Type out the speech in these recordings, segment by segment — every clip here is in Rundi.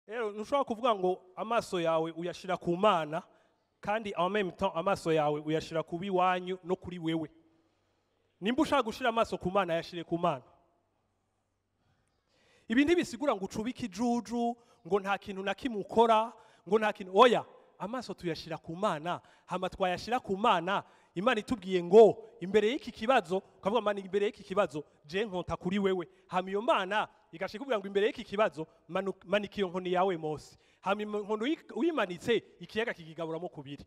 Rero nushobora kuvuga ngo amaso yawe uyashira ku Mana kandi en même temps amaso yawe uyashira ku biwanyu no kuri wewe. Nimba ushaka gushira amaso ku Mana yashire ku Mana. Ibi ntibisigura ngo ucubike ijuju ngo nta kintu na kimwe ukora ngo nta kintu oya amaso tuyashira ku Mana hama twayashira ku Mana Imana itubwiye ngo imbere y'iki kibazo ukavuga Mana imbere y'iki kibazo je nkonta kuri wewe hama iyo Mana igashikubwira ngo imbere y'iki kibazo manika iyo nkoni yawe Mose hama inkono uyimanitse ikiyaga kikigaburamo kubiri.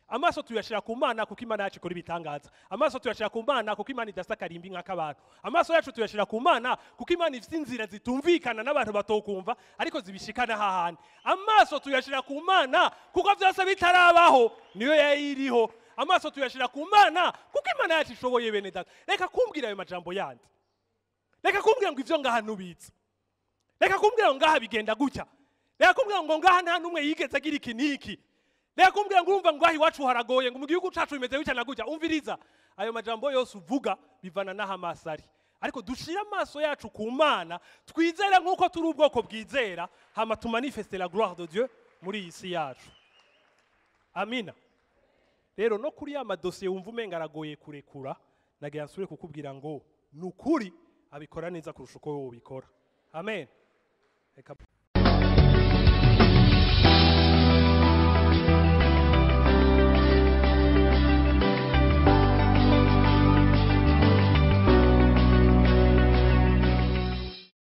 Amaso tuyashira ku Mana kuko Imana yacu ikora ibitangaza. Amaso tuyashira ku Mana kuko Imana idasa karimbi nk'akabantu. Amaso yacu tuyashira ku Mana kuko Imana ifite inzira zitumvikana n'abantu batokumva ariko zibishikana hahandi. Amaso tuyashira ku Mana kuko byose bitarabaho niyo yayiriho. Amaso tuyashira ku Mana kuko Imana yacu ishoboye bene data. Reka kumbwira ayo majambo yandi. Reka kumbwira ngo ivyo ngaha nubitse. Reka kumbwira ngo ngaha bigenda gutya. Reka kumbwira ngo ngaha nta numwe yigeze agira iki niki. Reka kumbwira ngo urumva ngo ahi wacu haragoye ngo mu gihugu cacu bimeze gutya na gutya. Umviriza ayo majambo yose uvuga bivana na hamasari. Ariko dushira amaso yacu ku Mana twizera nkuko turi ubwoko bwizera hama tumanifeste la gloire de Dieu muri iyi si yacu. Amina. Rero no kuri ya madosiye wumva umenga aragoye kurekura nagira nsubire kukubwira ngo nukuri abikora neza kurusha uko wowe ubikora. Amen. Eka